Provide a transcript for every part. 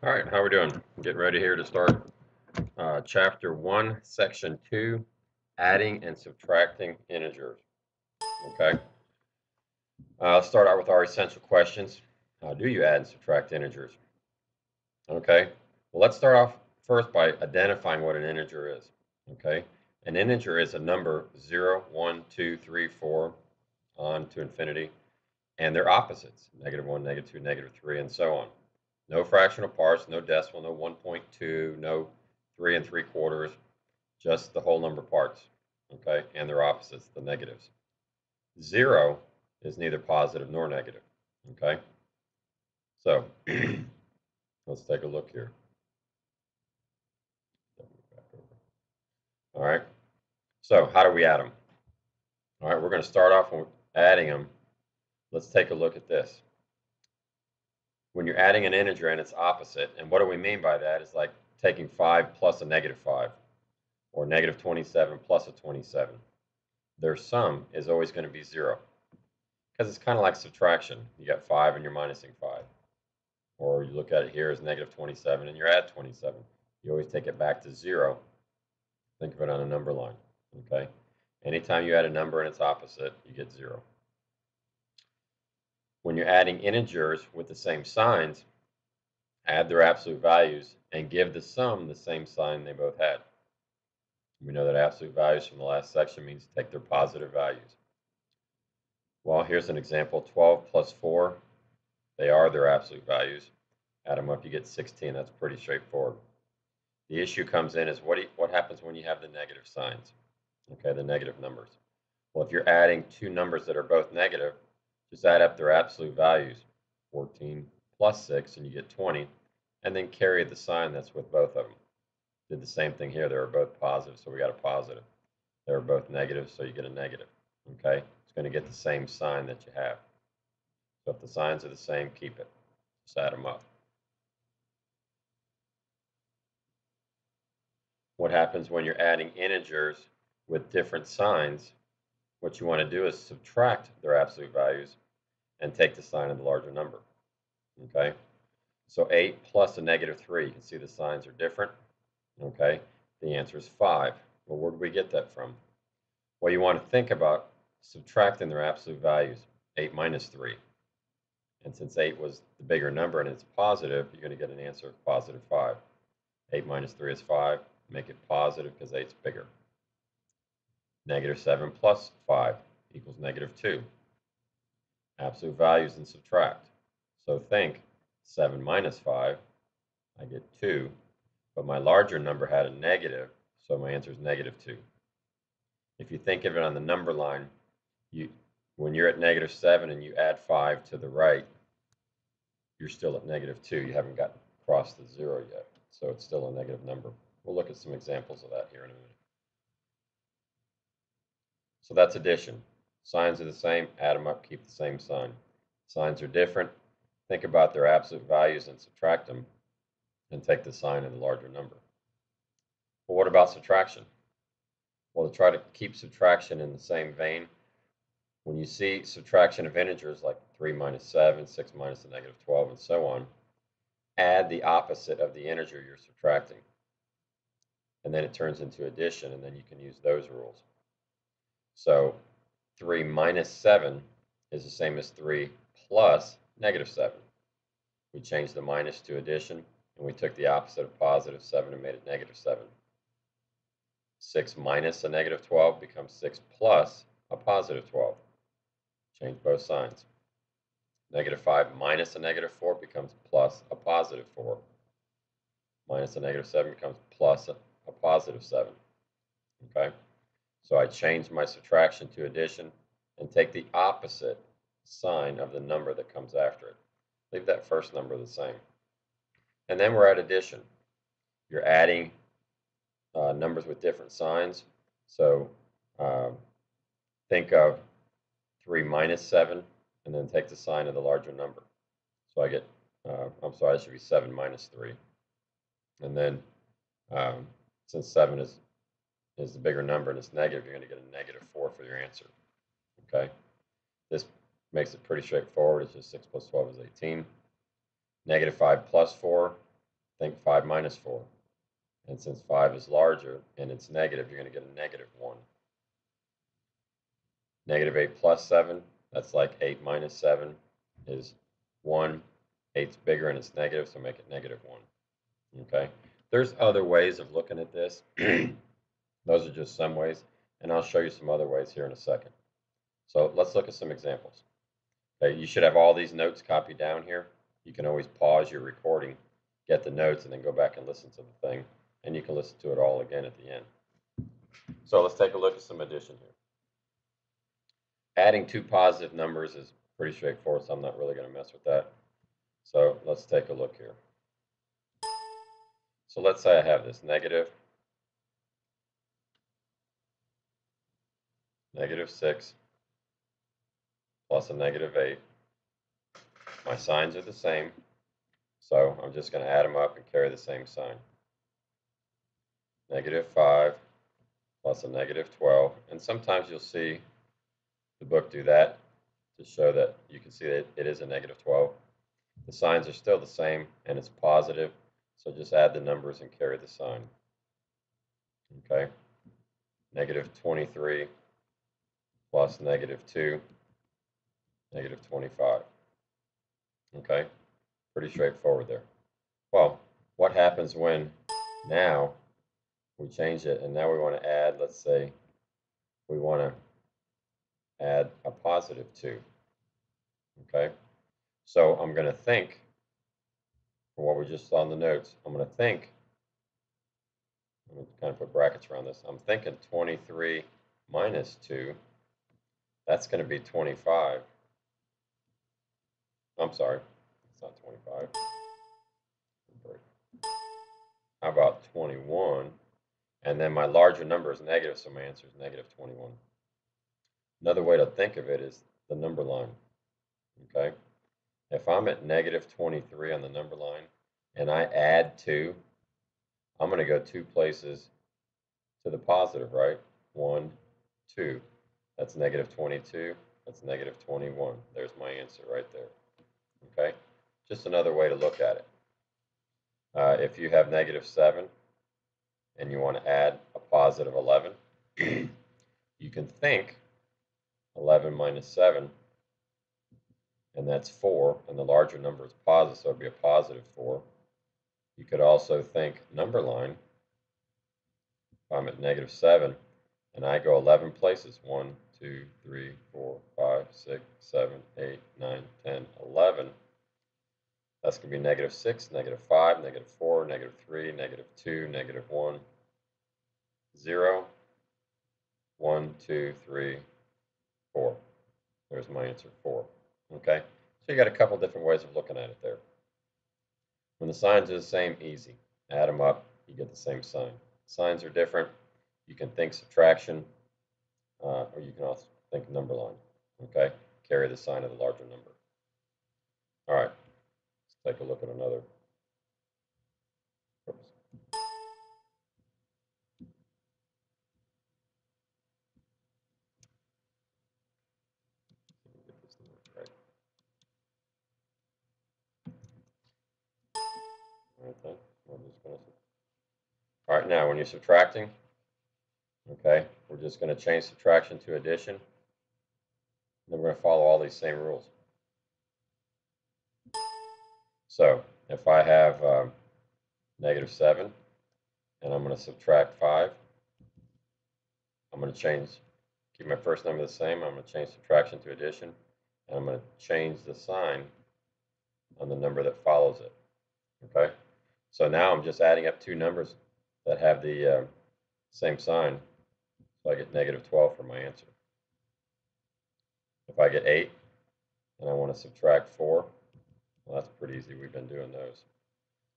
All right, how we doing? Getting ready here to start chapter 1, section 2, adding and subtracting integers. Okay, let's start out with our essential questions. How do you add and subtract integers? Okay, well, let's start off first by identifying what an integer is. Okay, an integer is a number 0, 1, 2, 3, 4, on to infinity, and they're opposites, -1, -2, -3, and so on. No fractional parts, no decimal, no 1.2, no 3 3/4, just the whole number parts, okay? And their opposites, the negatives. 0 is neither positive nor negative, okay? So let's take a look here. All right. So how do we add them? All right, we're going to start off with adding them. Let's take a look at this. When you're adding an integer and its opposite, and what do we mean by that? Is like taking 5 plus a -5, or -27 plus a 27. Their sum is always going to be 0, because it's kind of like subtraction. You got 5 and you're minusing 5. Or you look at it here as -27 and you're at 27. You always take it back to 0. Think of it on a number line, okay? Anytime you add a number and its opposite, you get 0. When you're adding integers with the same signs, add their absolute values and give the sum the same sign they both had. We know that absolute values from the last section means take their positive values. Well, here's an example. 12 plus 4, they are their absolute values. Add them up, you get 16. That's pretty straightforward. The issue comes in is what happens when you have the negative signs, okay, the negative numbers. Well, if you're adding two numbers that are both negative, just add up their absolute values, 14 plus 6, and you get 20, and then carry the sign that's with both of them. Did the same thing here. They were both positive, so we got a positive. They were both negative, so you get a negative, okay? It's going to get the same sign that you have. So if the signs are the same, keep it. Just add them up. What happens when you're adding integers with different signs? What you want to do is subtract their absolute values and take the sign of the larger number, okay? So 8 plus a -3, you can see the signs are different, okay? The answer is 5. Well, where do we get that from? Well, you want to think about subtracting their absolute values, 8 minus 3. And since 8 was the bigger number and it's positive, you're going to get an answer of positive 5. 8 minus 3 is 5. Make it positive because 8 is bigger. -7 plus 5 equals -2. Absolute values and subtract. So think 7 minus 5, I get 2. But my larger number had a negative, so my answer is -2. If you think of it on the number line, when you're at -7 and you add 5 to the right, you're still at -2. You haven't gotten across the 0 yet, so it's still a negative number. We'll look at some examples of that here in a minute. So that's addition. Signs are the same, add them up, keep the same sign. Signs are different, think about their absolute values and subtract them, and take the sign of the larger number. Well, what about subtraction? Well, to try to keep subtraction in the same vein, when you see subtraction of integers like 3 minus 7, 6 minus a -12, and so on, add the opposite of the integer you're subtracting. And then it turns into addition, and then you can use those rules. So 3 minus 7 is the same as 3 plus -7. We changed the minus to addition, and we took the opposite of positive 7 and made it -7. 6 minus a -12 becomes 6 plus a positive 12. Change both signs. -5 minus a -4 becomes plus a positive 4. Minus a -7 becomes plus a positive 7. Okay? So I change my subtraction to addition and take the opposite sign of the number that comes after it. Leave that first number the same. And then we're at addition. You're adding numbers with different signs. So think of 3 minus 7 and then take the sign of the larger number. So I get, I'm sorry, it should be 7 minus 3. And then since 7 is the bigger number and it's negative, you're going to get a -4 for your answer. Okay? This makes it pretty straightforward. It's just 6 plus 12 is 18. -5 plus 4, think 5 minus 4. And since 5 is larger and it's negative, you're going to get a negative 1. Negative 8 plus 7, that's like 8 minus 7 is 1. 8's bigger and it's negative, so make it negative 1. Okay? There's other ways of looking at this. Those are just some ways, and I'll show you some other ways here in a second. So let's look at some examples. Okay, you should have all these notes copied down here. You can always pause your recording, get the notes, and then go back and listen to the thing. And you can listen to it all again at the end. So let's take a look at some addition here. Adding two positive numbers is pretty straightforward, so I'm not really going to mess with that. So let's take a look here. So let's say I have this negative 6 plus a negative 8. My signs are the same, so I'm just going to add them up and carry the same sign. Negative 5 plus a negative 12. And sometimes you'll see the book do that to show that you can see that it is a negative 12. The signs are still the same, and it's positive, so just add the numbers and carry the sign. Okay, negative 23 plus negative 2, negative 25. Okay, pretty straightforward there. Well, what happens when now we change it and now we want to add, let's say we want to add a positive 2. Okay, so I'm going to think, from what we just saw in the notes, I'm going to think, I'm going to kind of put brackets around this. I'm thinking 23 minus 2, that's going to be 25. I'm sorry, it's not 25. How about 21? And then my larger number is negative, so my answer is negative 21. Another way to think of it is the number line. Okay? If I'm at negative 23 on the number line and I add 2, I'm going to go 2 places to the positive, right? 1, 2. That's negative 22. That's negative 21. There's my answer right there. Okay? Just another way to look at it. If you have negative 7 and you want to add a positive 11, you can think 11 minus 7, and that's 4, and the larger number is positive, so it would be a positive 4. You could also think number line. If I'm at negative 7 and I go 11 places, 1, 2, 3, 4, 5, 6, 7, 8, 9, 10, 11. That's going to be negative 6, negative 5, negative 4, negative 3, negative 2, negative 1, 0, 1, 2, 3, 4. There's my answer, 4. Okay? So you got a couple different ways of looking at it there. When the signs are the same, easy. Add them up, you get the same sign. Signs are different. You can think subtraction, or you can also think number line. Okay? Carry the sign of the larger number. All right. Let's take a look at another. Oops. Get this number right. All right, then. All right, now when you're subtracting, okay, we're just going to change subtraction to addition. Then we're going to follow all these same rules. So if I have negative 7 and I'm going to subtract 5, I'm going to keep my first number the same. I'm going to change subtraction to addition, and I'm going to change the sign on the number that follows it. Okay, so now I'm just adding up two numbers that have the same sign, so I get negative 12 for my answer. If I get 8 and I want to subtract 4, well, that's pretty easy. We've been doing those.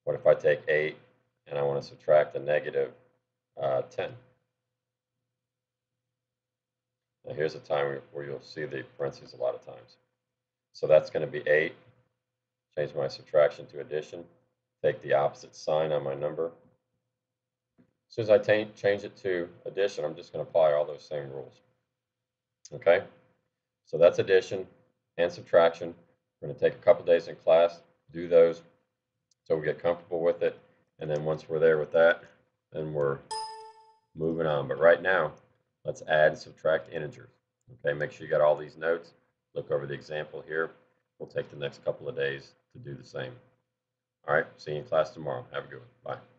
What if I take 8 and I want to subtract a negative 10? Now here's a time where you'll see the parentheses a lot of times. So that's going to be 8. Change my subtraction to addition. Take the opposite sign on my number. As soon as I change it to addition, I'm just going to apply all those same rules. Okay? So that's addition and subtraction. We're going to take a couple days in class, do those so we get comfortable with it. And then once we're there with that, then we're moving on. But right now, let's add and subtract integers. Okay, make sure you got all these notes. Look over the example here. We'll take the next couple of days to do the same. All right, see you in class tomorrow. Have a good one. Bye.